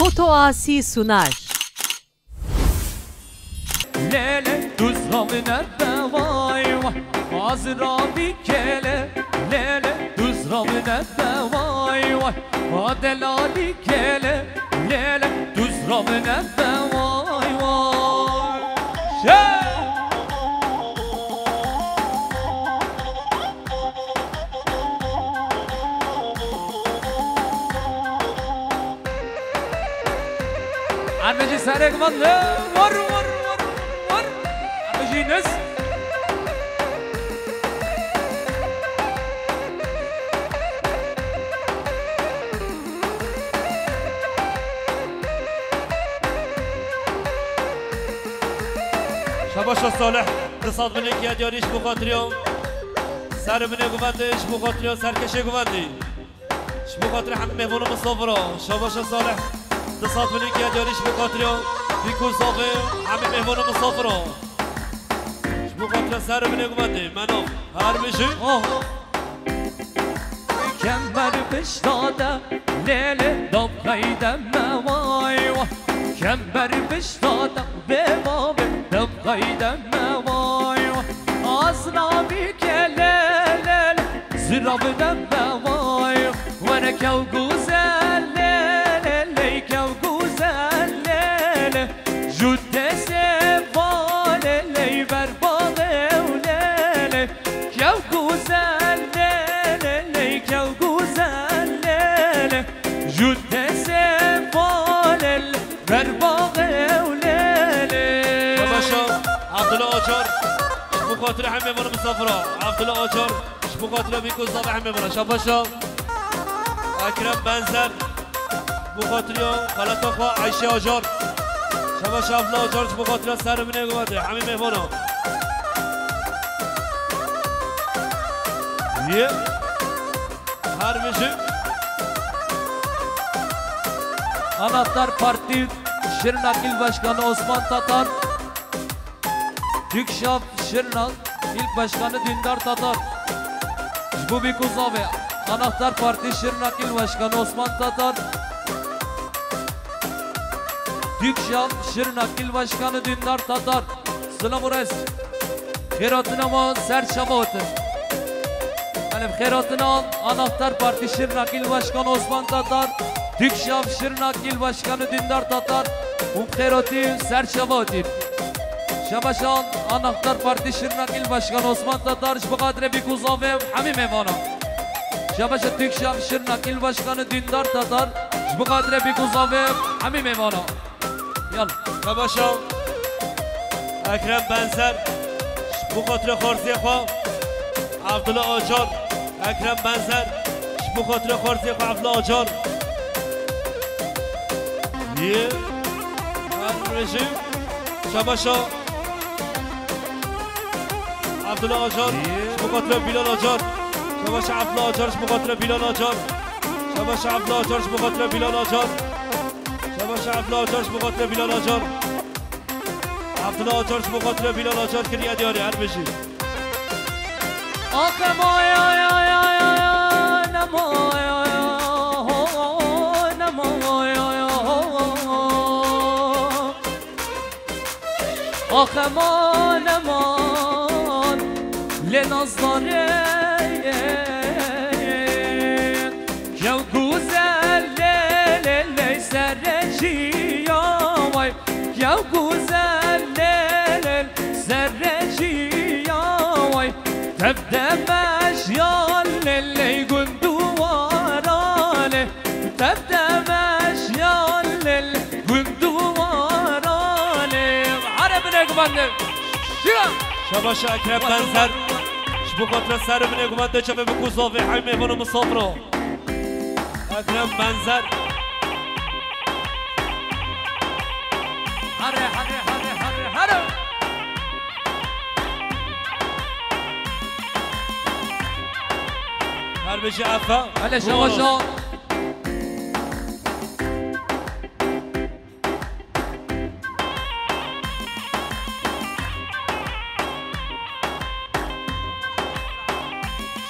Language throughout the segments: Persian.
Foto Asi sunar. Lele tuzramı nerede vay vay Azrabi kele Lele tuzramı nerede vay vay Adelali kele Lele tuzramı nerede vay vay Şey Anneci sarık var var Anneciğiniz شباشا صالح اقتصاد منك يا دياريش بخاطريو سر مني قوندش بخاطريو سركشي قوندي اش بخاطري حم مهمون مصطفرا شباشا صالح اقتصاد منك يا دياريش بخاطريو بيكون صافي حم مهمون مصطفرا اش بخاطري سر مني قوندي منو هر بشي Kember biştada lele dabgayda mevay vay Kember biştada bebabe dabgayda mevay vay Azrabi kelelele zirabda mevay Ve ne kev güzel lele kev güzel lele Jütte sevalele berbade lele Kev güzel lele kev güzel lele Jütte sevalele berbade lele شباشا عبدالله آجار اش بخاطري حم مهمون مصطفرا عبدالله آجار اش بخاطري بيكون صافي حم مهمون شباشا اکرم بنزر بخاطريو خالتا خوا عيشة آجار شباشا عبدالله آجار اش بخاطري سر مني قوندي حمي مهمونا هر بشي Anahtar Parti Şırnak İl Başkanı Osman Tatar Dükşaf Şırnak İl Başkanı Dündar Tatar Jbubi Kuzave Anahtar Parti Şırnak İl Başkanı Osman Tatar Dükşaf Şırnak İl Başkanı Dündar Tatar Sılamures Khairatına ma serçavatı Alem khairatına Anahtar Parti Şırnak İl Başkanı Osman Tatar Dükşaf Şırnak İl Başkanı Dündar Tatar Khairatı serçavatı Şabaşan Anahtar Parti Şırnak İl Başkanı Osman Tatar Jbaqadre Bikuzave Hamim Evana Şabaşa Dükşaf Şırnak İl Başkanı Dündar Tatar Jbaqadre Bikuzave Hamim Evana Yalla شباشا اکرم بنزر بخاطر خارزی خواه عبدالله آجار اکرم بنزر بخاطر خارزی خواه عبدالله آجار رژیم شباشا عبدالله آجار بخاطر بیلال آجار شباشا عبدالله آجار بخاطر بیلال آجار شباشا عبدالله آجار بخاطر بیلال آجار شباشا عبدالله آجار بخاطر بیلال آجار عبدالله آجار بخاطر بیلال آجار کریه دیاری هر بشی آخه مایا یا یا یا یا نمایا نمایا آخه ما نمان لنظاره یا güzel lele serreciya vay ya güzel lele serreciya vay tebdemeş ya lele günduvarale tebdemeş ya lele günduvarale arabine güvenle شباشا اکرم بنزر بخاطر سر مني قوانده شبه بكوزافي حي مهمون مصافرا اکرم بنزر هره هره هره هره هره هر بشي عفا هلا شواشا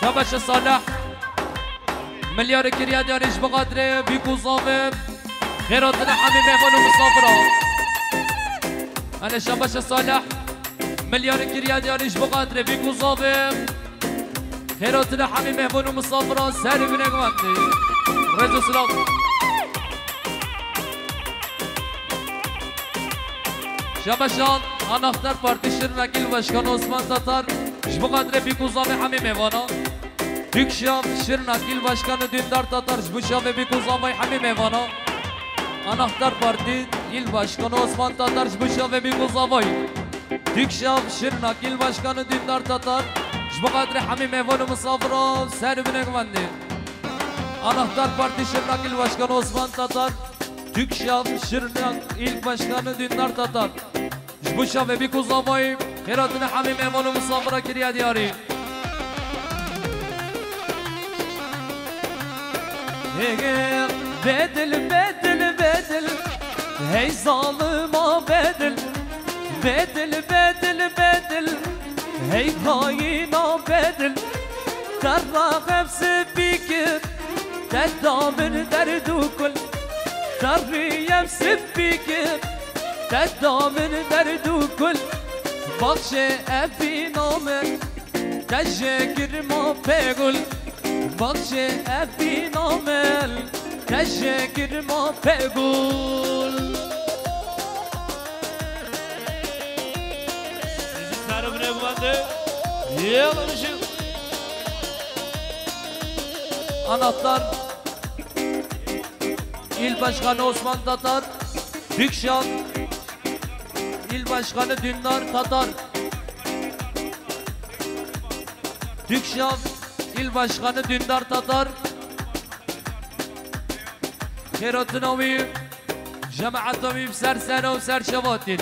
شباش صالح مليار كريا داريش بقدر بيكو صافي خيراتنا حمي مهمون ومسافرة أنا شباش صالح مليار كرياد ياريش بقدر بيكو صابم خيراتنا حمي مهمون ومسافرة ساري بنقواندي رجو سلام شباشان أنا اختار پارتیشن وکیل باشکان عثمان تاتار بقدر بيكو صابم حمي مهمانا Türkşam Şırnak Başkanı Dündar Tatar Jbuşa ve Bikuzamay Hamim Evana Anahtar Parti İl Başkanı Osman Tatar Jbuşa ve Bikuzamay Türkşam Şırnak Başkanı Dündar Tatar Jbukadri Hamim Evana Musafra Serbine Güvendi Anahtar Parti Şırnak Başkanı Osman Tatar Türkşam Şırnak Başkanı Dündar Tatar Jbuşa ve Bikuzamay Khiratine Hamim Evana Musafra Kiriya Diyari Bedel bedel bedel Hey zalıma bedel Bedel bedel bedel Hey haina bedel Terra hepsi fikir Teddamın derdu kul Terri hepsi fikir Teddamın derdu kul Bakşe efi namer Teşekkür ma pegul Bakşe efi namel Teşekkür ma pegul Sarımına güvendi Yalmışım Anahtar İl Başkanı Osman Tatar Türkşan İl Başkanı Dündar Tatar Türkşan İl Başkanı Dündar Tatar Khirotnavi Cemaatovi Sersena ve Serşavatin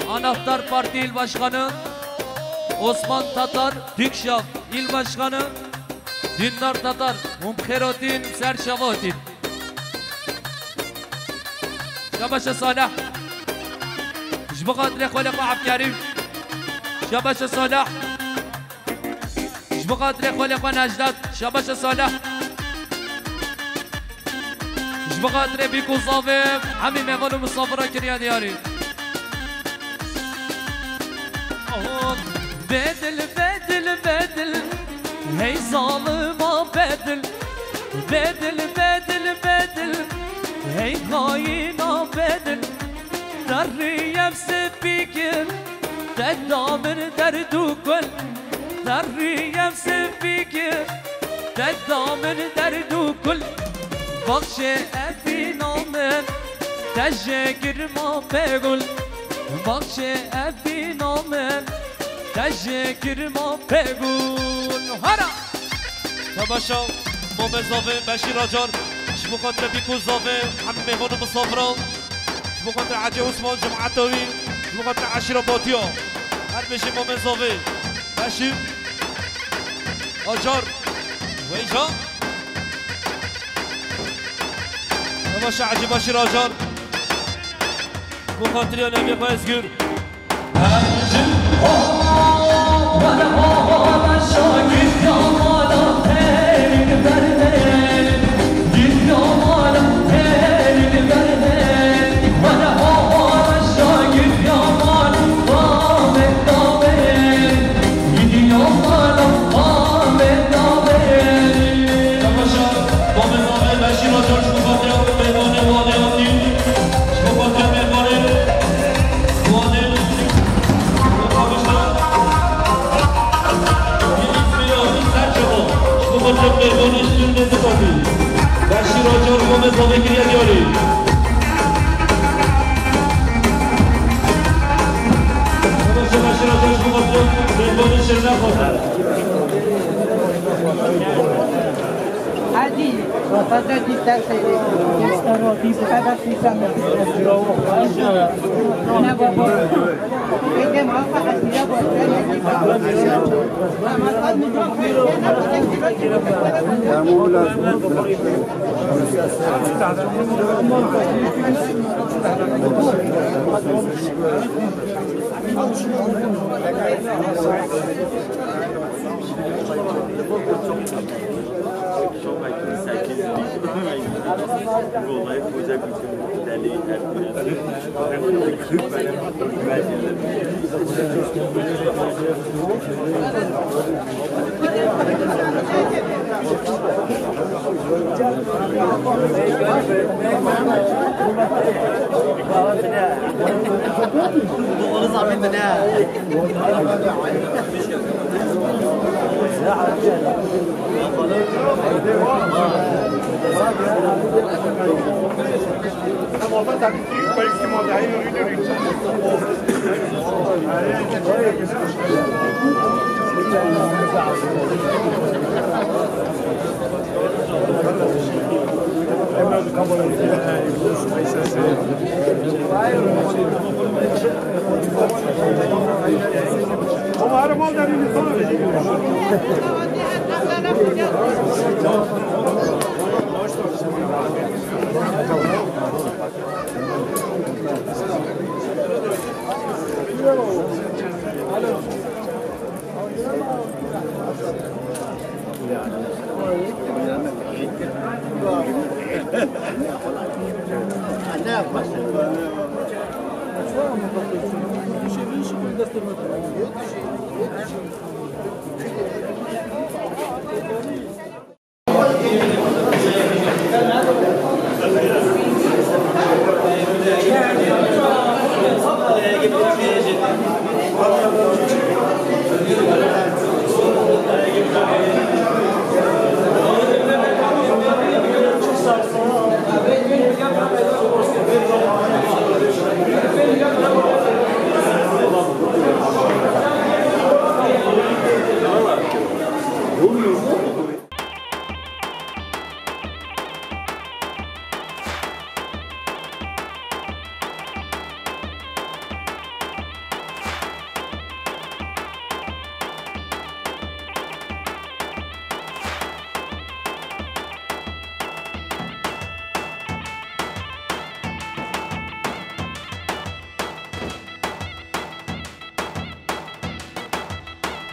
Anahtar Parti İl Başkanı Osman Tatar Türkşan İl Başkanı Dündar Tatar Mumkhirotin Serşavatin Şabaşa Salah Jbaqadri Khaliq Abkarim Şabaşa Salah بقدر خالق و نجدت شباش صالح بقدر بيكو صافم همي مهمان و مسافره كريا دياري بدل بدل بدل هي ظالما بدل بدل بدل بدل هي خاينا بدل دريم سبيكر تدامر دردو كل Derriyem sevfikir Teddamın derdu kul Bakşe efi namen Teşekkür ma pegul Bakşe efi namen Teşekkür ma pegul Hara Tabaşa Momezove Beşir Acar Şbukadre Bikuzove Hamim Mehmonu Musafra Şbukadre Hacı Osman Cemaatovi Şbukadre Aşira Batiya Her beşi Momezove Beşir Acar Veycan Tabaşa Hacı Beşir Acar Bu katriyan Ebi Ezgür Beşir Acar Momezove Kiriya Diyari Beşir Acar Mehmonu Şırnak Tatar Hadi, fazla dikkat edin. Yastaro, fazla dikkat edin. Ne baba? Peki masa hadiye Show like 2 seconds.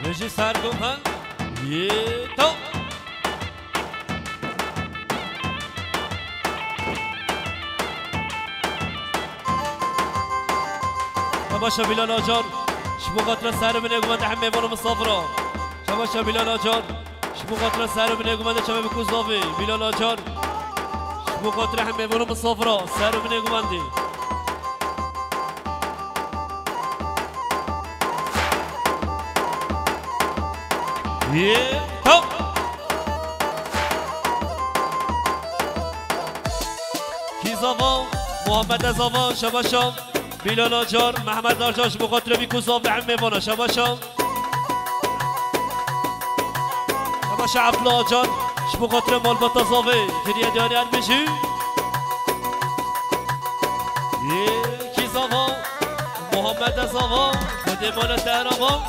Reji Sargohan, Yeto. شباشا بلال آجان شبو قطر سر من اگومند همه بانو مصافرا شباشا بلال آجان شبو قطر سر من اگومند شبه بکوزاوی بلال آجان شبو قطر همه بانو مصافرا سر من اگومندی تو کی زاوان محمد زاوان شباشا بلال آجان محمد آجان شبو قطر بکوزاوی همه بانو شباشا شباشا عفلا آجان شبو قطر مال بطازاوی کریه دیاری هر بشی کی زاوان محمد زاوان خود مال تهران مال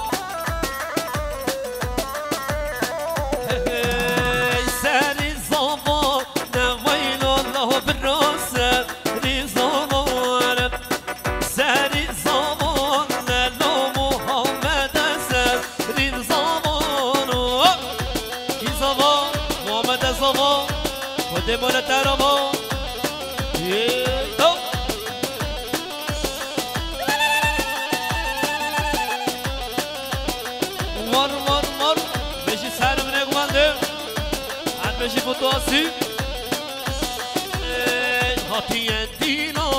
ترابا مار مار مار بشی سر من اگوانده هر بشی فتواسی هاتی دینا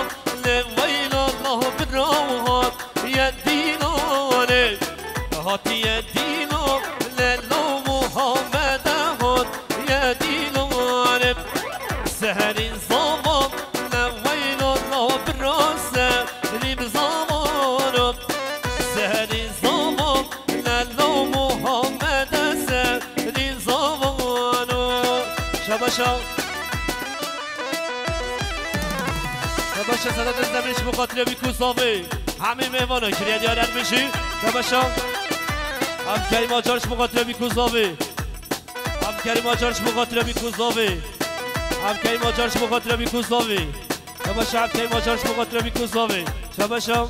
لوینا الله براوات یدینا هاتی دینا للو محمد هات یدینا سهر زمان نوین الله براسه ریم زمانم سهر زمان الله محمد سه ریم زمانم شباشا شباشا صدات زمینش مقاتله بیکوزاوی همه مهمانا کریه دیارت بشی شباشا هم کریم آجارش مقاتله بیکوزاوی هم کریم آجارش مقاتله بیکوزاوی هم کریم آجارش مقاتله بیکوزاوی شباشا هم کریم آجارش مقاتله بیکوزاوی شباشا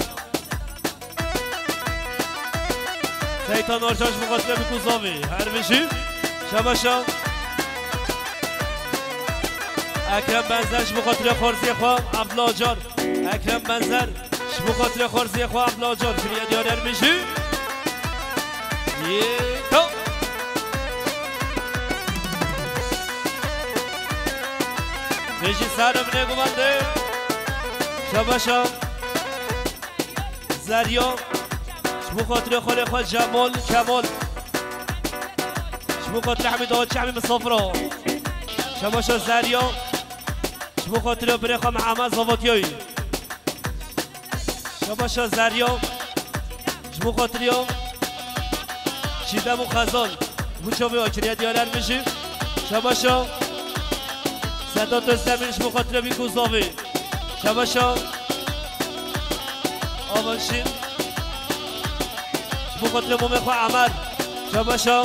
سیتان آجارش مقاتله بیکوزاوی هر بشی شباشا اکرم بنزر شبو خاطر خورزی خواه عبدالله جان اکرم بنزر شبو خاطر خورزی خواه عبدالله جان فریه دیانر میشی تو میشی سرم نگومنده شباشا زریا شبو خاطر خاله خواه جمال کمال شبو خاطر حمید آقا چه حمید مصافرا شباشا زریا شبو خاطر برخوا محمد زاواتیایی شباشا زریا شبو خاطر چیدم و خزان بوچاوی آکریه دیانر میشیم شباشا صدات زمین شبو خاطر بی گوزاوی شباشا آمانشین شبو خاطر مومخوا عمر شباشا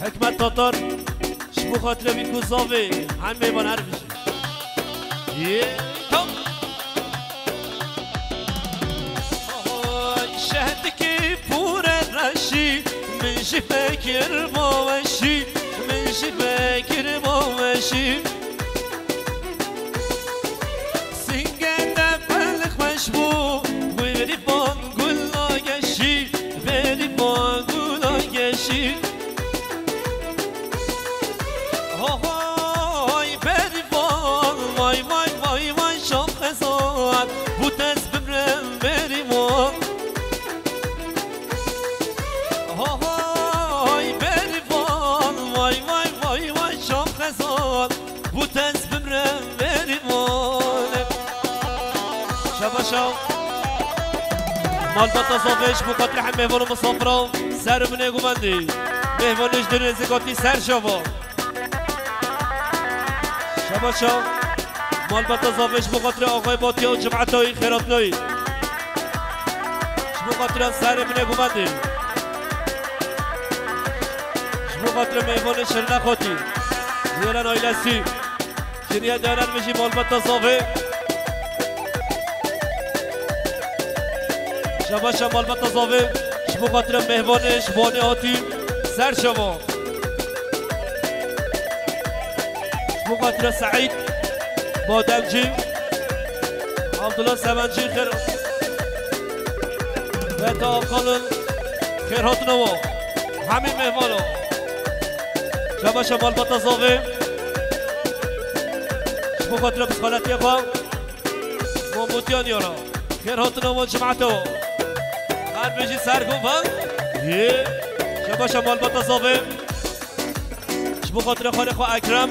حکمت تاتار شبو خاطر بی گوزاوی هم میبان هر بشی شهدکی پور رشی من شی فکر باوشی من شی فکر باوشی سنگه دبل خوشبو بری بان گلاگشی بری بان گلاگشی های بری بان وای وای وای وای شام خزان بود از ببرم بری بان های بری بان وای وای وای وای شام خزان بود از ببرم بری بان شباشا مال بطازاوش مقدر هم مهوان و مصافرا سر من نگومندی مهوانش در نزگاتی سر شوا شباشا مال بطازاوش مقدر آقای باطیا و جمعتای خیراتنایی مقدر سر من نگومندی مقدر مهوان شرنخاتی زیران آیلسی کنیه دارن میشی مال بطازاوش شباشا مال بطازاوه شبو خاطر مهوانش بانه هاتی سر شما شبو خاطر سعید بادمجی عبدالله سمنجی خیر و تا آقال خیرات نوا همین مهوانا شباشا مال بطازاوه شبو خاطر بسخالتی خواه محمودیان یارا خیرات نوا جمعتو هر بجی سر گوبان شباشا مال بطازاوه شبو خاطر خاله خواه اکرم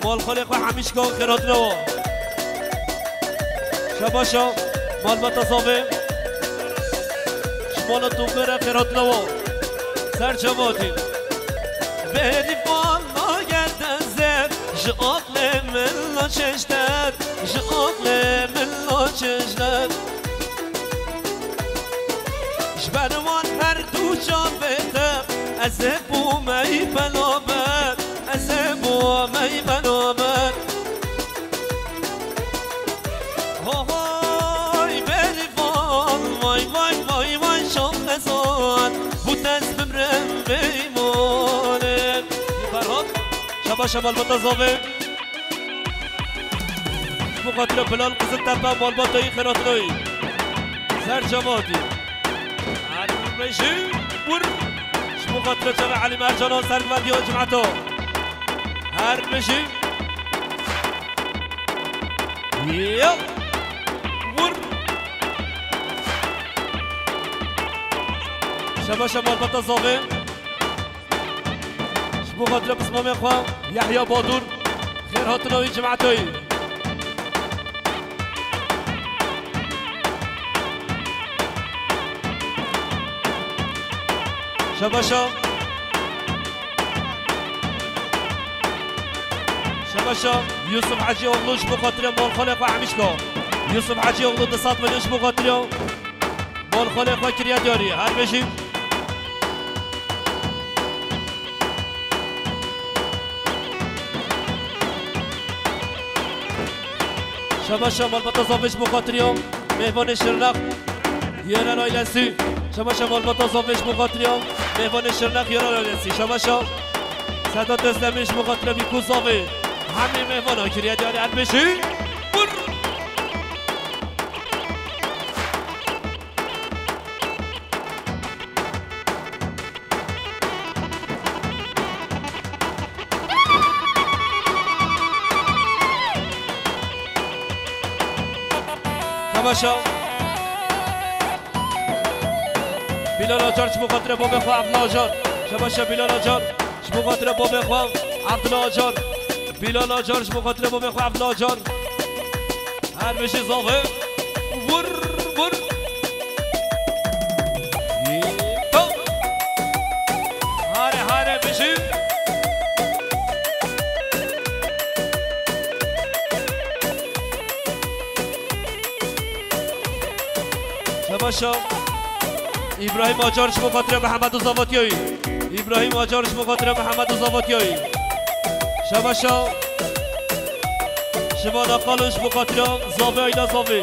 مال خاله خواه همیشگاه خیرات نوا شباشا مال بطازاوه شمال دوبره خیرات نوا سر جواتی بری والا گردن زد جا آقل ملا چشتر جا آقل ملا چشتر جبروان هر دو جان بده از بو می بنابر از بو می بنابر های بری وان وای وای وای وای شام خزان بود از ببرم بیمانه فرهاد شباشا مال بطازاوه مقاتل بلال قزل تبا مال بطایی خیراتنایی سر جماعتی ماشي ور شبو خاطر جمع علي مرجان سر فيديو جمعته هر ماشي يا ور شباشا مال بطازاوه شبو خاطر بسمام اخوان يحيى بادور خير هاتناوي جمعته شباشا شباشا يوسف حاجي اغلوش بخاطر مال خالق وحمشكا يوسف حاجي اغلو دسات مليش بخاطر مال خالق وكريا داري هر بشي شباشا مال بطازاوش بخاطر يوم مهمان شرنق يانا نايلسي شباشا مال بطازاوش بخاطر يوم مهمان شرنق يانا نايلسي شباشا صدا دستمیش مقاتل بیکوزاوی همه مهمانا کریه دیاری ارمشی بر شباشا بیلال آجار چه مقاتل با بخواه عبدالله آجار شباشا بیلال آجار چه مقاتل با بخواه عبدالله آجار بیلال آجار چه مقاتل با بخواه عبدالله آجار هر بشه زاوه ور ور هاره هاره بشیم شباشا ابراهیم آجارش مقاتل محمد زاواتیایی ابراهیم آجارش مقاتل محمد زاواتیایی شباشا شبانا قالش مقاتل زاوی اینا زاوی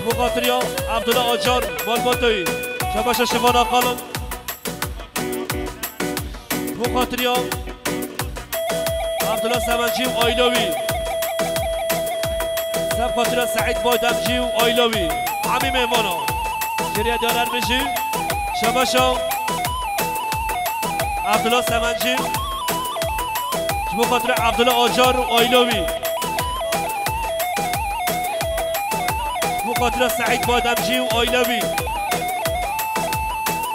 مقاتل عبدالله آجار بالباتایی شباشا شبانا قالم مقاتل عبدالله سمنجی و آیلوی مقاتل سعید بایدمجی و آیلوی همه مهمانا کریه دارن بشیم شباشا عبدالله سمنجی مقاتل عبدالله آجار و آیلوی مقاتل سعید بادمجی و آیلوی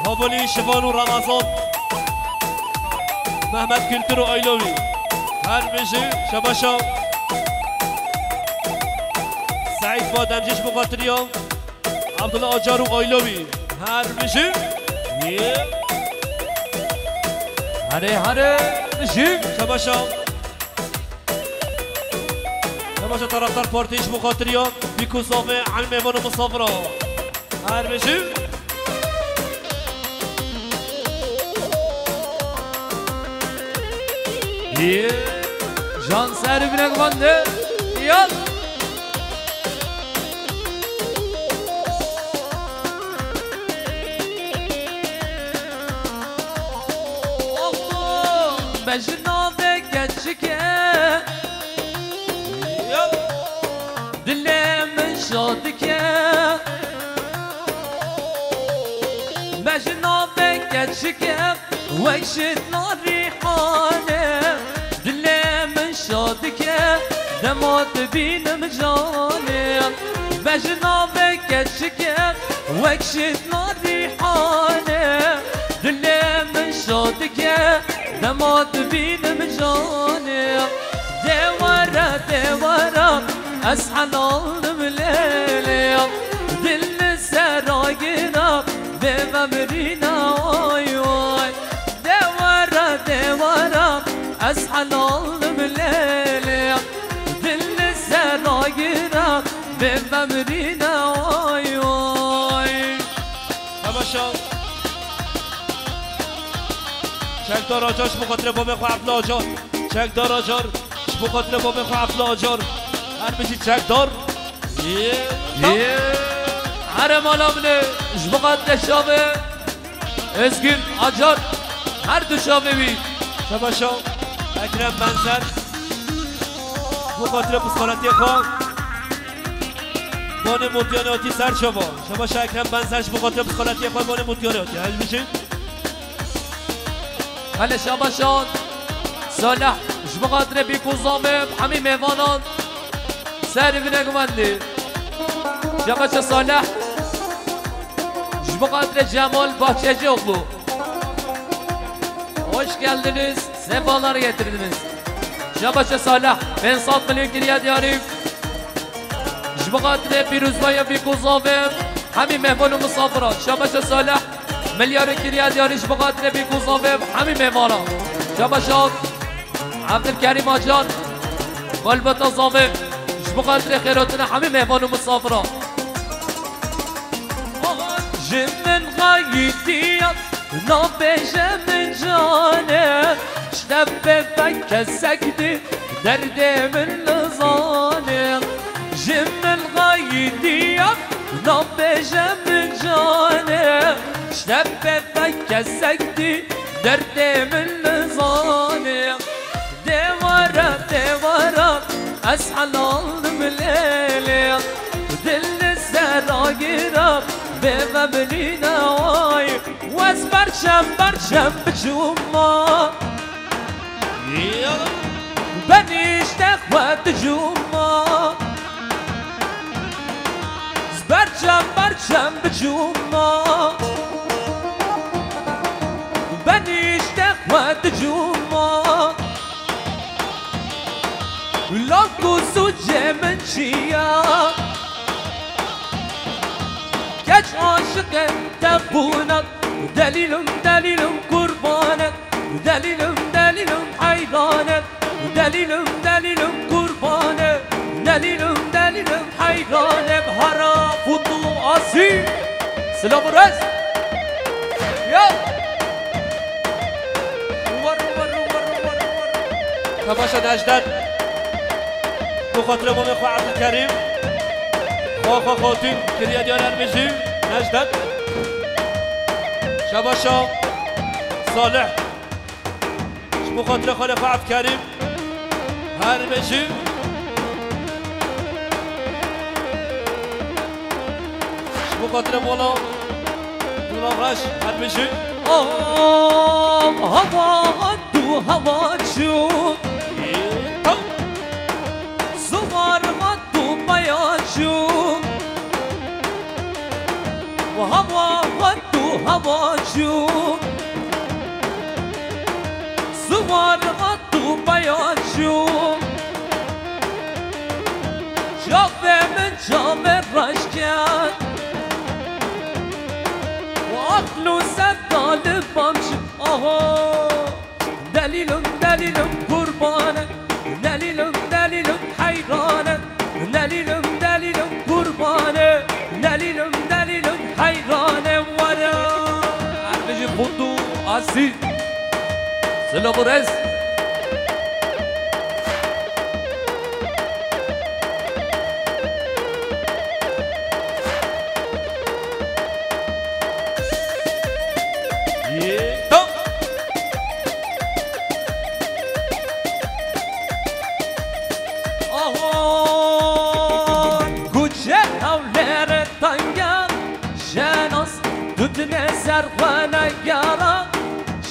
هاولی شفان و رمضان محمد کلتر و آیلوی هر بشیم شباشا سعید بادمجیش مقاتل یا عبدالله آجار و آیلوی هر بشیم هره هره بشیم شباشا شباشا طرفدار پارتیش مقاتل یا بیکوزاوه عن مهمان و مسافرا هر بشیم جان سر بینک بنده یاد بجنابه گچکه دلم شادکه بجنابه گچکه وکشت ناریحانه دلم شادکه دمات بینم جانه بجنابه گچکه وکشت ناریحانه دلم شادکه دمات بینم جانه دواره دواره از حلالم لیلیم دل سراغینا به مبرینا آی آی دواره دواره از حلالم لیلیم دل سراغینا به مبرینا آی آی شباشا چکدار آجار مقاتل با بخواه عبدالله آجار چکدار آجار مقاتل با بخواه عبدالله آجار هر بشی چکدار هر مالامنه مقاتل شابه ازگین آجار هر دو شابه بی شباشا اکرم بنزر مقاتل بسخالتی خواه بانه موتیاناتی سر شما شباشا اکرم بنزرش مقاتل بسخالتی خواه بانه موتیاناتی هر بشی هل شباشان صالح مقاتل بیکوزامه همه مهمانان سر بینک بنده شباشا صالح مقاتل Cemal Bahçecioğlu hoş geldiniz, sefalar getirdiniz. Şabaşa Salih, ben Satmıl'ın kiriye diyarım. Mukatile Piruzbaya Bikuzave, hami mehmanu musafira. Şabaşa Salih, milyarı kiriye diyarım. Mukatile Bikuzave, hami mehmana. Şabaşa Abdülkerim Acan, Galbata Zave, Mukatile Khairatına, hami mehmanu musafira. Jimin gayitiyat نابجم جانه شتب فكسكتي درد من لزانه جم الغايدية نابجم جانه شتب فكسكتي درد من لزاني دوارا دوارا أسحل عالم الليلي دل السراقرا بيبا بني نواي واس برشم بجوما بنيش تخوات جوما برشم بجوما بنيش تخوات جوما لانكو سوجه من شيا كاش عاشق تبونك دليل قربانك دليل حيرانك دليل قربانك دليل حيرانك هرا فضو عصير سلام الرز يا ور تماشا نجدد بخاطر امام خو عبدالکریم خو خاتون کریا دیار المجی نجدد شباشا صالح بخاطر خالق عبدالکریم هرمجی بخاطر مولا دوناغش هرمجی هوا تو هوا شو زوار تو بیا شو هوا تو هوا شو زوار تو بیا شو جاب من جام رشکن عقل سبدال بامش آها دلیل قربانه دلیل حیرانه دلیل قربانه دلیل حیرانه ورا عربی خودو عزیز سلام رز سرخانه یارا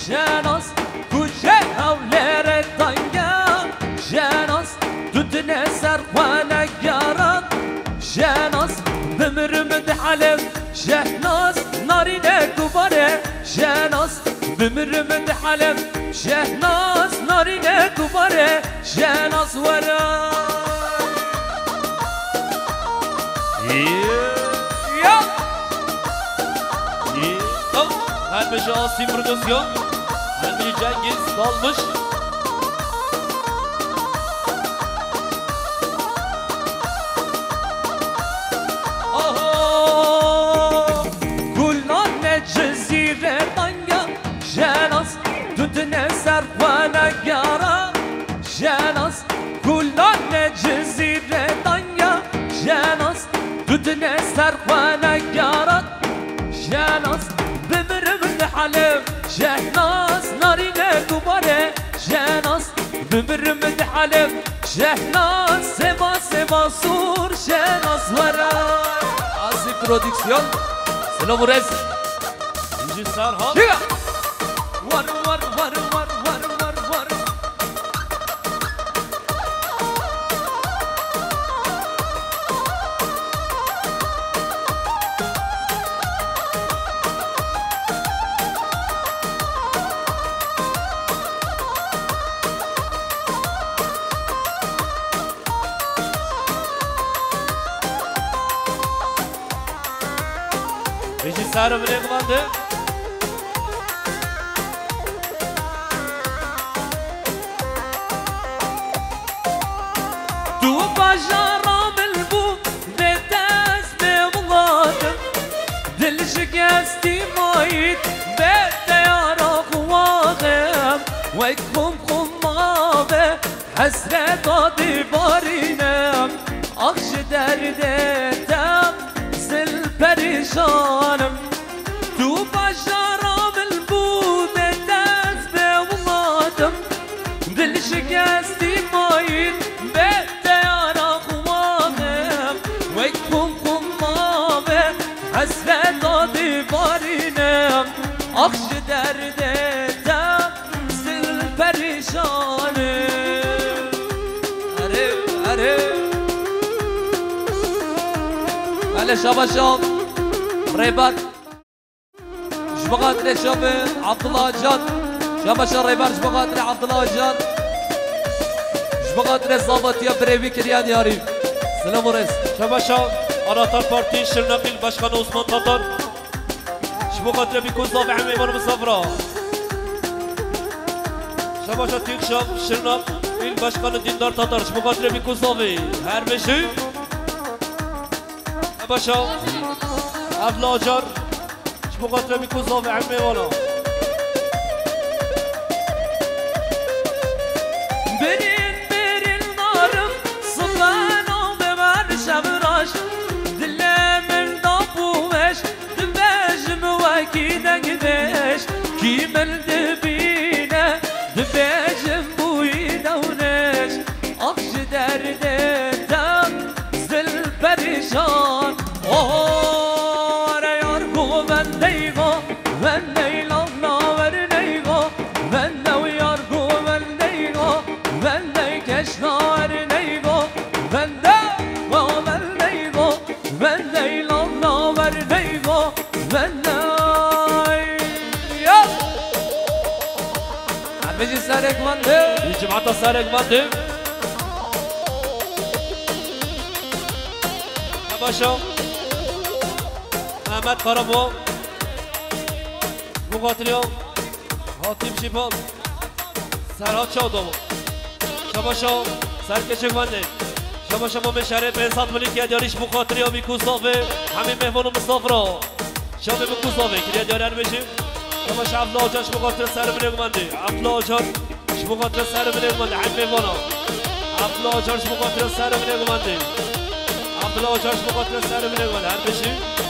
شناس کوچه هولر دنیا شناس دودن سرخانه یارا شناس بمرم دحلم شهناس نارینه دوباره شناس بمرم دحلم شهناس نارینه دوباره شناس ورا Həlbəşə Asim Prodüksiyon, Həlbəşə Cəngiz Dalmış. Gullan ne cezire danga, Şenas düdüne servana yara. Şenas Gullan ne cezire danga, Şenas düdüne servana yara. Şenas حلم شهناز نارينا دوباره شهناز بمرم حلم شهناز سبا سور شهناز ورا عزي برودكسيون سلام رز İnci Serhan ور Sarım rekmandı. Tu bajaram البو بداز بمضاد دل شكستي مايت بديارا قواغم ويكم قمابه حسرة ديبارينم أخش دردتم زل بريشانم تو بشارم البو بداز شکستی مایید به تیارا خوابم ویکم قمامه حسرت دادی بارینم آخش دردتم زل پریشانه اره بله شاباشام ریبر شبقات لشاب عبدالله جان شاباشا ریبر شبقات لعبدالله جان شبقات لزابطیا بریوی کریان یاری سلام ورس شباشا آناتار پارتی شرنقیل باشقان عثمان تاتار شبقات لبیکوزا به همه ایمان مصافرا شباشا تیک شاب شرنقیل باشقان دیندار تاتار شبقات لبیکوزا به هر بشی شباشا عبدالله جان شبقات لبیکوزا به همه ایمانا Kimel dibine dibecim bu inavneş Akşı derdetem zil perişan Oh yargo ben deygo ben deylanla ver neygo ben de yargo ben deygo ben de keşna ver neygo ben de ben deygo ben deylanla ver neygo ben de بيجي سارق مندي يجي معطى سارق مندي يا باشا احمد قربو مقاتليو حاتم شيبان سرحات شادامو شباشا سرکشک مندي شباشا ما مشارف انسان ملک یادیاریش مقاتليو میکوزاوه همین مهمون مسافرا شامه میکوزاوه که یادیارن بشیم شباشا عبدالله جان شمقاتل سر من اگمانده عبدالله جان شمقاتل سر من اگمانده حمه وانا عبدالله جان شمقاتل سر من اگمانده عبدالله جان شمقاتل سر من اگمانده هر بشی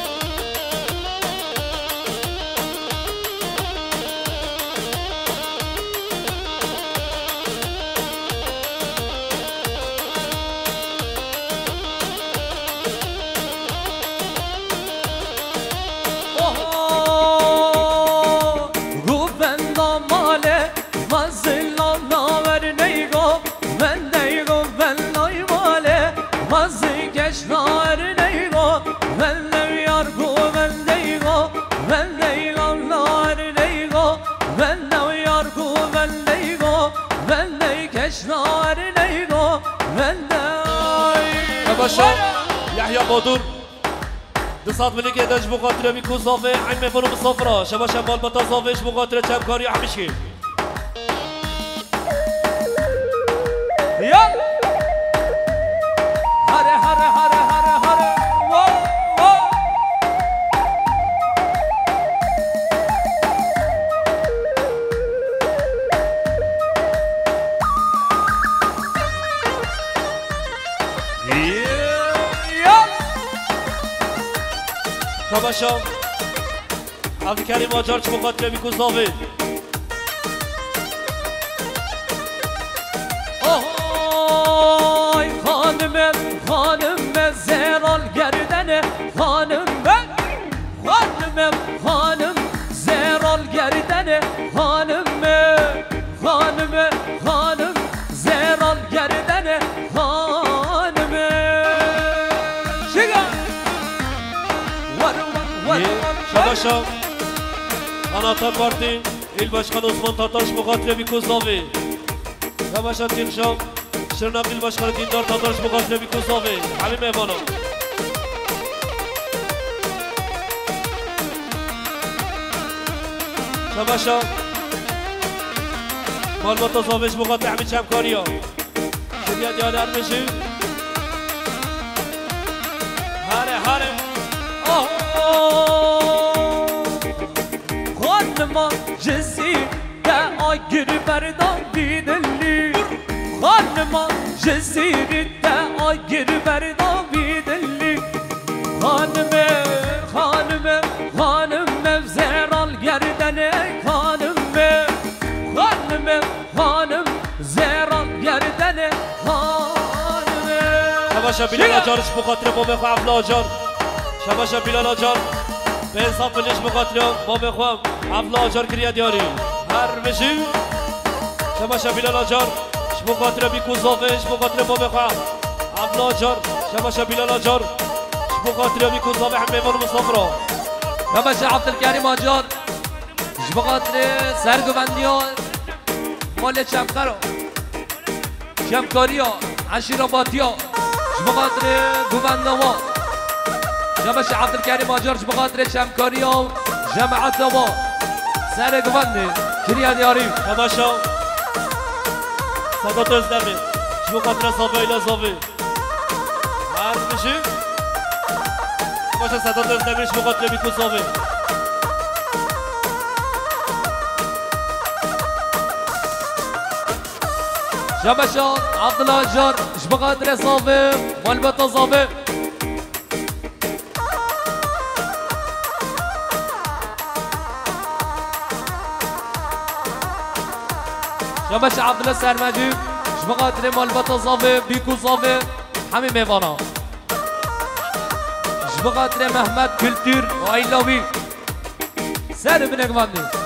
شباشا يحيى بودور دصاد ملك يدج مقاتله بكوزافي عمي فرو مصفرة شباشا مال بتازافيش مقاتله كاري حمشكي يلا هره هره هره هره هره واو واو شباشا عبدالکریم آجارچ مقاتله میکوزاوه آهای خانم زرال گردنه خانم زرال گردنه خانم زرال گردنه خانم شگا شباشا آناتار پارتی ایل باشقان عثمان تاتاش مقاتله میکوزاوه شباشا تیمشا شرنقیل باشقان دیندار تاتاش مقاتله میکوزاوه همین مهمانا شباشا مال متزاوج مقاتله همین چمکاری ها شدید یادر میشی هره خانما جزیر ده آگر بردان بیدلی خانما جزیر ده آگر بردان بیدلی خانم زرال گردنه خانم زرال شباشا بلال آجارش بخاطر بابا خواه عبدالله آجار شباشا بلال آجار به حساب بلش بخاطر بابا خواه عبدالله آجار کریه دیاری هر بشی شباشا بلال آجار بخاطر بیکوزاوش بخاطر بابا خواه عبدالله آجار شباشا بلال آجار بخاطر بیکوزاوه همه من مسافرها شباشا عبدالکریم آجار بخاطر سرگوبندی ها مال چمقرا شمکاری ها عشیراباتی ها بخاطر گوبنداما شباشا عبدالکریم آجار بخاطر شمکاری ها جماعت ها سرگوبنده کریه دیاری شباشا صدا تزدمه شبو خاطر صافه ایلا صافه عرض بشی شباشا صدا تزدمه شبو خاطر بیکو صافه شباشا عبدالله جار شبو خاطر صافه مالبتا صافه شباشا عبدالله سرمجی شبو خاطر مالبتا صافه بیکو صافه همه میوانا شبو خاطر محمد کلتور و ایلاوی سر بنگوانده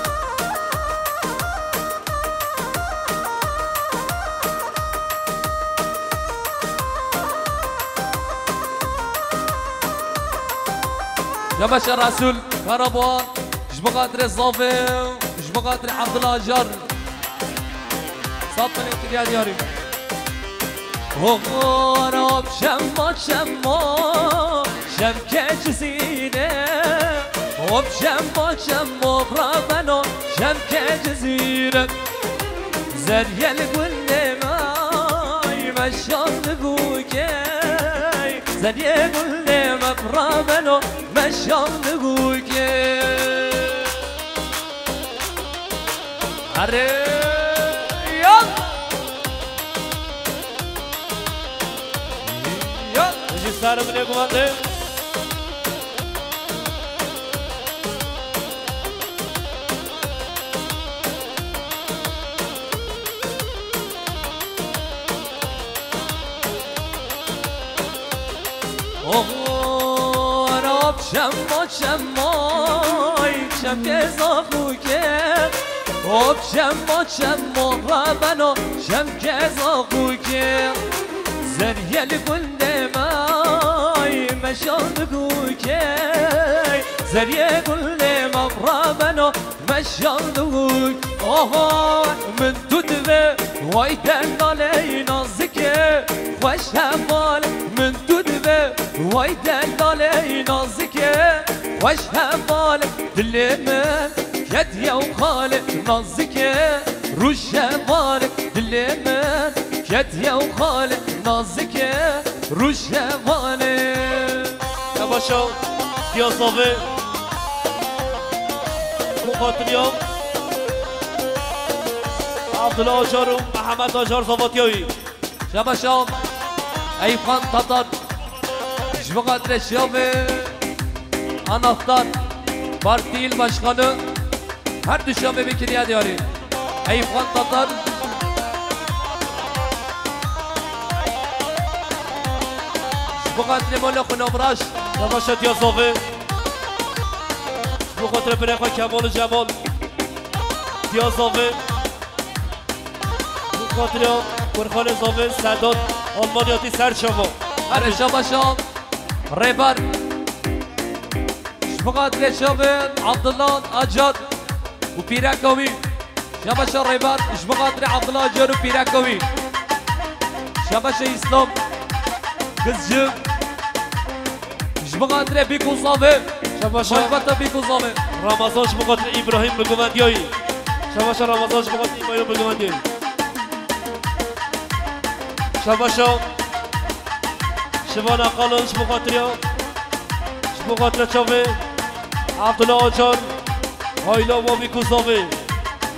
شباشا رسول کارابان شبو خاطر صافه شبو خاطر عبدالله جار صاد من اکتریا دیاری غراب شما شم که جزیره غراب شما غرابنو شم که جزیره زریه لگل نمای مشان لگوگی زریه گل نمای غرابنو مشان لگوگی اره سر منه گمانده غراب شم که زاخو که غراب شما غرابنو شم که زاخو که زریه لگنده مای مشان بگوی زریه گل مغربنو مشان بگوی آها من تو دوه وای دلاله نازکه خوش همال من تو دوه وای دلاله نازکه خوش همال دل من کدیه و خاله نازکه روش همال دل من کدیه و خاله نازکه روش هماله شباشا دیاساوه مخاطریام عبدالله آجار و محمد آجار زواتیایی شباشا ایفان تاتار شبقدر شیابه anahtar parti il başkanı her düşeme bir kiriye diyor. Eyüphan Tatar بقدر مال خنابراش نباشد یا زاوه بخاطر برخوا کمال و جمال یا زاوه بخاطر برخان زاوه سعداد آلمانیاتی سرچما هرشا باشام ریبر بقدر شابه عبدالله اجاد و پیرکاوی شباشا ریبر بقدر عبدالله اجاد و پیرکاوی شباشا اسلام کزجم بقدر بیکوزاوه شباشا محبت بیکوزاوه رمضانش بقدر ابراهیم بگومندیایی شباشا رمضانش بقدر ابراهیم بگومندیایی شباشا شبان اقالش بقدر چاوه عبدالله آجان هایلا و بیکوزاوه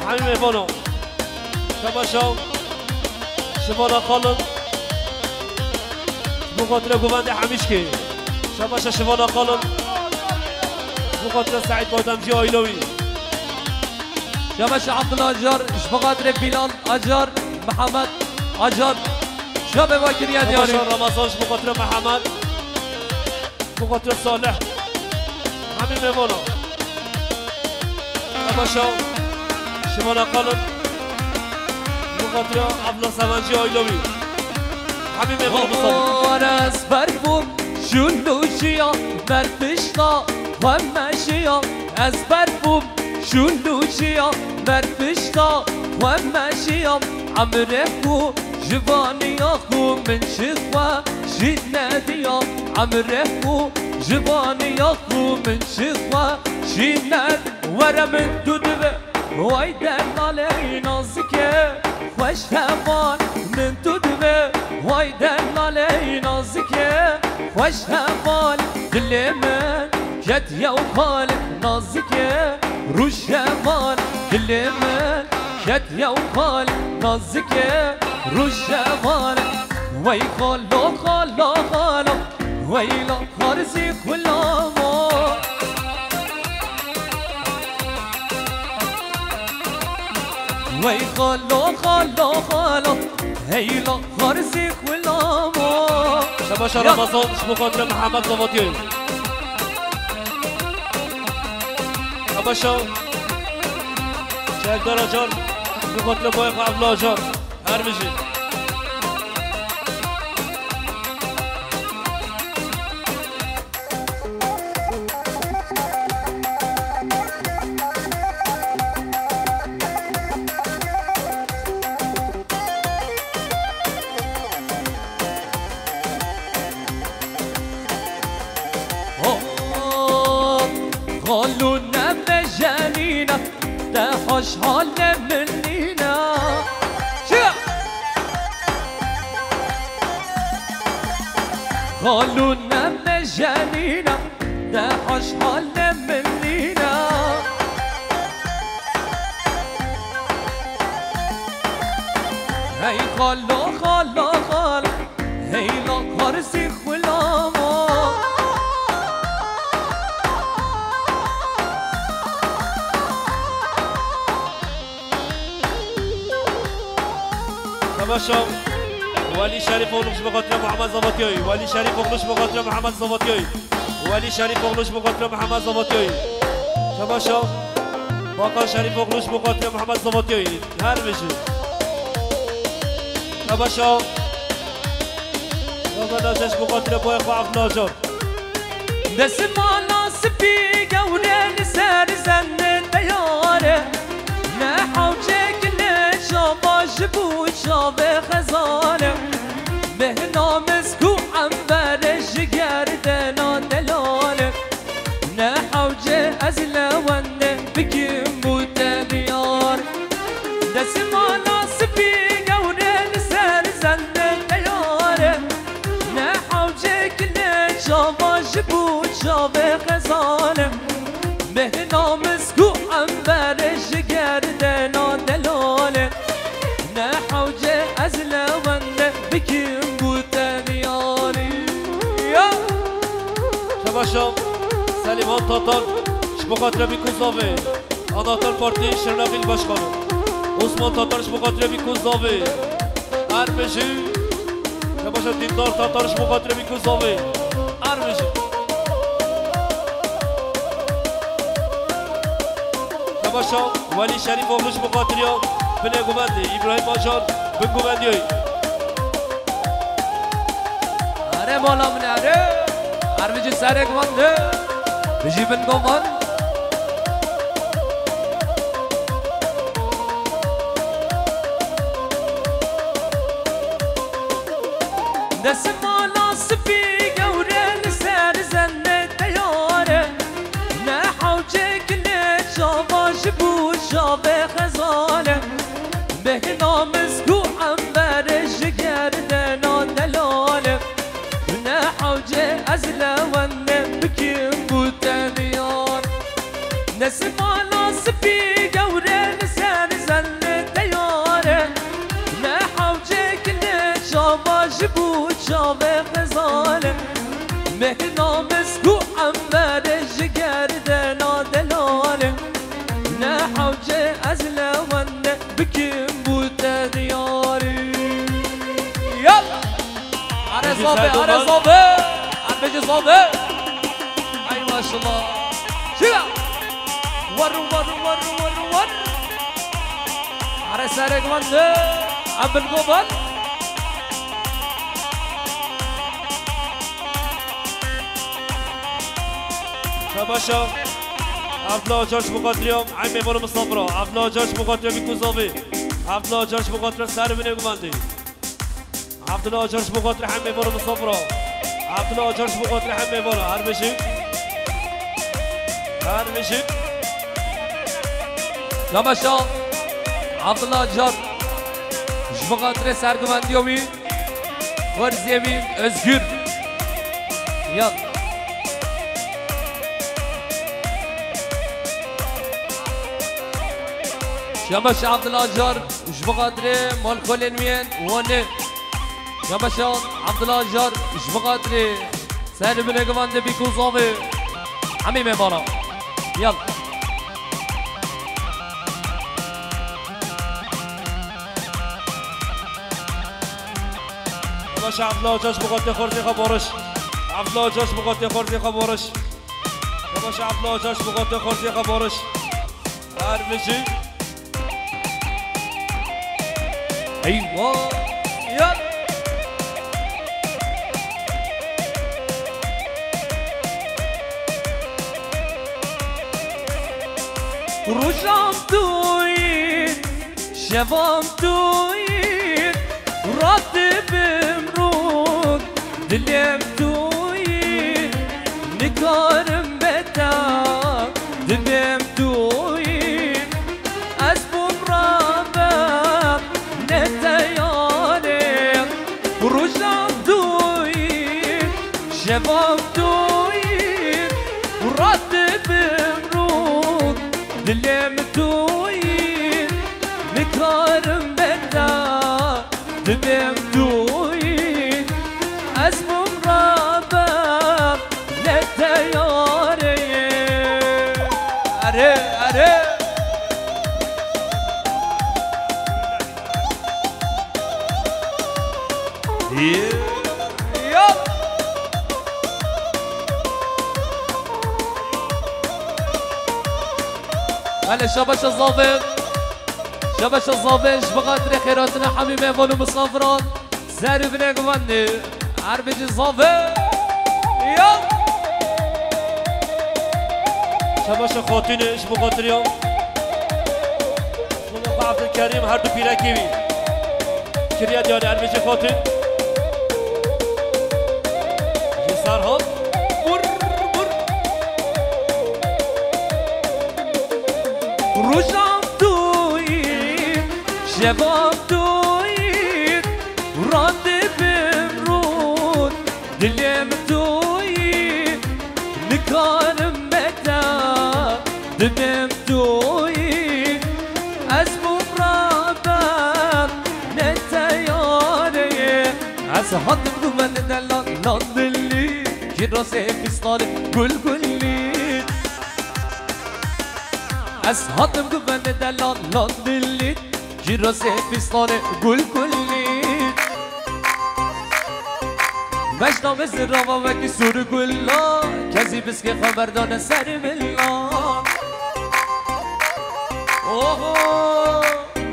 همین مهمانا شباشا شبان اقالش بقدر گومند همیشکی شباشا شبان اقالم بقدر سعید بادمجی آیلوی شباشا عبدالله اجار بقدر بلال اجار محمد اجار شب باکر یا دیاری رمضانش بخاطر محمد بخاطر صالح همین میمونا باشا شما نقلون بخاطر عبدالله سمنجی آیلوی همین میمونا بخار از برفون شلوشیا برفشتا ومشیا از برفون شلوشیا برفشتا ومشیا عمره خو جوانیا خو من شخوا شید ندیا عمره خو جوانیا خو من شخوا شید ند ورا من دودوه وای دلاله نازکه خوش همان من دودوه وای دلاله نازکه خوش همان دل من کت یا خال نازکه روش همان دل من کت یا خال نازکه روش همان وای خالا خالا خالا ویلا خارزی کلاما وی خالا خالا خالا هیلا خارزی کلاما شباش رمضان بخاطر محمد زوادی شباشا شهردار جان بخاطر بای قبلا جان هر بشی قالوا نبى جانينا ده حال منينا قالوا نبى جانينا ده حال منينا هي خالا خالا خالا هي لا خارسي خلاما باشا ولی شریف اغلوش بخاطر محمد زوادیایی ولی شریف اغلوش بخاطر محمد زوادیایی ولی شریف اغلوش بخاطر محمد زوادیایی شباشا باقا شریف اغلوش بخاطر محمد زوادیایی هر بشی شباشا باقا نازش بخاطر بای خواه ناجار دست مالا سپی گوره سر زن دیاره نه حوجه کنه شاباش بود شاب خزانه به نامز کو عنبرش گردنا دلاله نه حوجه از لونه بکیم بود دیار دست مالا سپی گوره سر زن دیاره نه حوجه کنه شاباش بود شاب خزانه به نامز کو عنبرش گردنا دلاله نه حوجه از لونه بکیم بود دیاری شباشا سلیمان تاتار بخاطر بیکوزاوه آناتار پارتی شرنقیل باشخانه عثمان تاتارش بخاطر بیکوزاوه هر بشی شباشا دیندار تاتارش بخاطر بیکوزاوه هر بشی شباشا ولی شریف اغلوش بخاطر یا بنه گوبنده ابراهیم آجار بن گوبندی هایی اره مولا من اره هر بجی سر گوانده بجی بن گوان دست مالا سپی گوره سر زن دیاره نه حوجه کنه شاباش بود شاب خزانه به نامز کو عنبرش گردنا دلاله نه حوجه از لونه بکیم بود دیار دست مالا سپی گوره سر زن دیاره نه حوجه کنه شاباش بود شاب خزانه به نامز کو عنبرش گردنا دلاله نه حوجه از لونه بکیم بود دیاری یالا أنا صابي أنا صابي عم صابي أي ما شاء الله شيلا ور ور ور ور ور على سارق منده عم القبل شباشا عبدالله جاش مقاتليوم عمي بولو مصطفرا عبدالله جاش مقاتليوم بيكوزوفي عبدالله جاش مقاتل سر من قماندي عبدالله جاش مقاتل عمي بولو مصطفرا عبدالله جاش مقاتل عمي بولو هرمشي هرمشي شباشا عبدالله جار مقاتل سرگمندیومی ورزیوی özgür يلا شباش عبد الله جار ايش بقدري مال كل مين ونه شباش عبد الله جار ايش بقدري سالم بن قواند بيكوزوفي عمي مبارا يلا شباش عبد الله جاش مقاتل خورزي خبارش عبد الله جاش مقاتل خورزي خبارش شباش عبد الله جاش مقاتل خورزي خبارش هرمشي ايوه يلا روشام توين شبام توين راتبم رود دلم توين نكارم بتا دلم توين اسبوم رابم نتياني روشام توين شبام توين راتبم رود دلم توين نكارم بتا دلم توين اسمم رابم للتياري اري اري هلا شبش الظابط شبش الظابط بقدر خيراتنا حبيبي بولو مصافرات زاري بنك مني عربج الظابط يلا شباش خاطين ايش بخاطر يوم شما عبد الكريم هر دو پیرکی بی کریا دیاری عربج خاطین جسار ها بر بر روشام توین شبام توین رانده بمرود دلم توین نکارم بتا دلم توین اسمم رابم نتیاره از حد من دلان لاندلی که راسه فستان گل گلی از حد من دلان لاندلی که راسه فستان گل گلی مشنام زراوا وکی سور گلا کسی بس که خبردان سر ملا اوه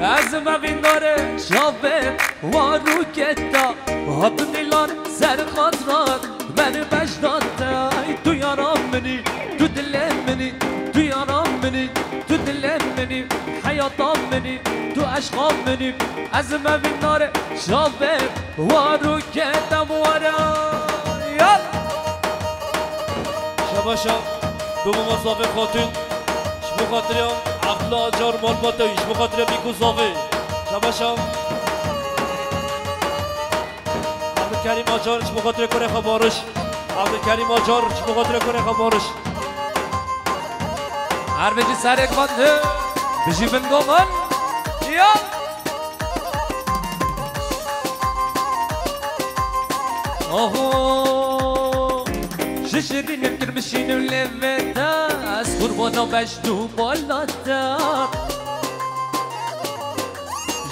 از مبین داره شابه وارو کتا حد نیلان سر خاطرات من بشداده تو یارم منی تو دلم منی تو یارم منی تو دلم منی حیاتم منی تو عشقام منی از مبین داره شابه وارو کتا وارا شباشا دوم مصافه خاطین ايش بخاطر يوم عبد الله جار مال باتا ايش بخاطر بيكوزوفي شباشا عبد الكريم آجار ايش بخاطر كره خبارش عبد الكريم آجار ايش بخاطر كره خبارش هر بجی سر یک بنده بجی بنگومن یا آهو ششری نفکر بشین و لفتا از قربانا بشدو بالاتا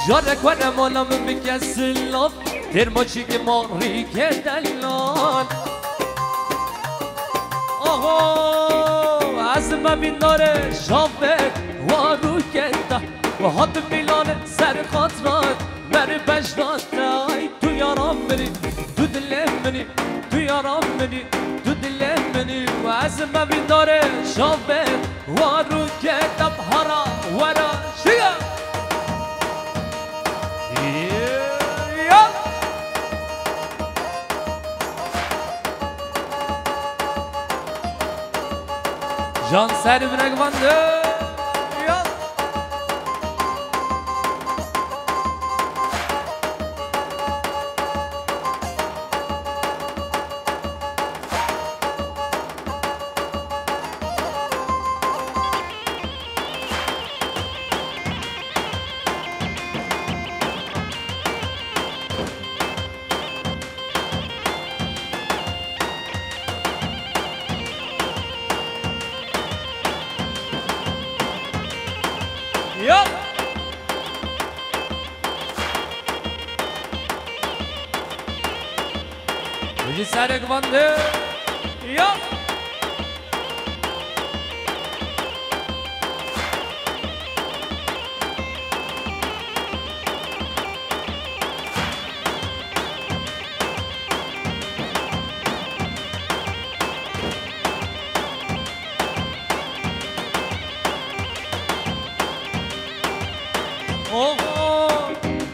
جارك وانا مالا من بكسلاف ترمچی که ماری که دلان آها از مبین داره شابه وارو کنده و حد میلان سر خاطرات بر بجداد ای تو یارم منی تو دلم منی تو یارم منی تو دلم منی و از مبین داره شابه وارو کنده بهارا ورا شیگا جان سر برگمانده بجی سر گوانده یا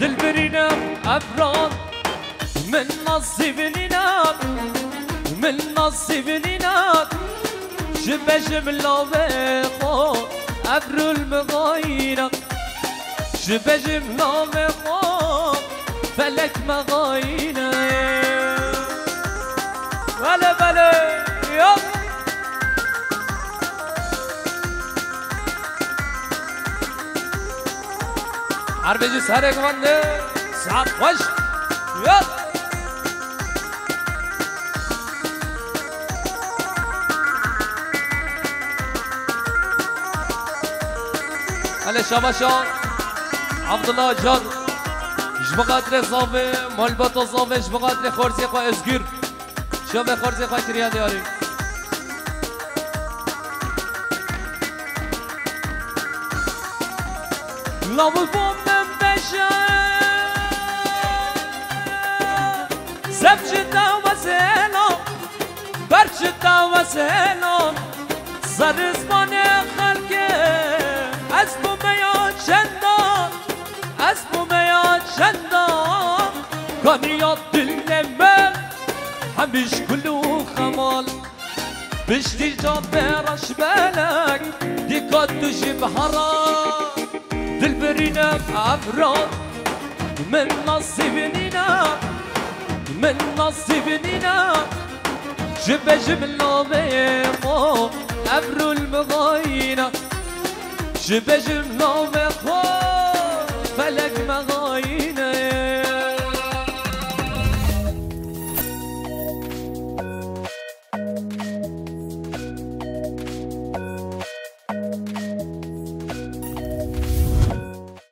دل برینم افران من نصيبنينات من نصيبنينات شبه ملاوقو أبرو المغاينة شبه ملاوقو فلك مغاينة ولا بلا يلا عربي سهرك وانده ساعات وش يلا على شباشان عبد الله جان جبقات صافي مالبات صافي جبقات خورزي خو ازغير شوف خورزي خو كريا دياري لو بوم بشا سبجتا وسهلا برجتا وسهلا زرزمان خلقه اسمو میاد چندان اسمو میاد چندان کانیات دل من همیش کلو خمال بشتی جا برش بلک دیکات دوشی بحرا دل برینم افراد من نصیبنینم من نصیبنینم جب جملا بيقو أبرو المغاينة شبه جملا بيقو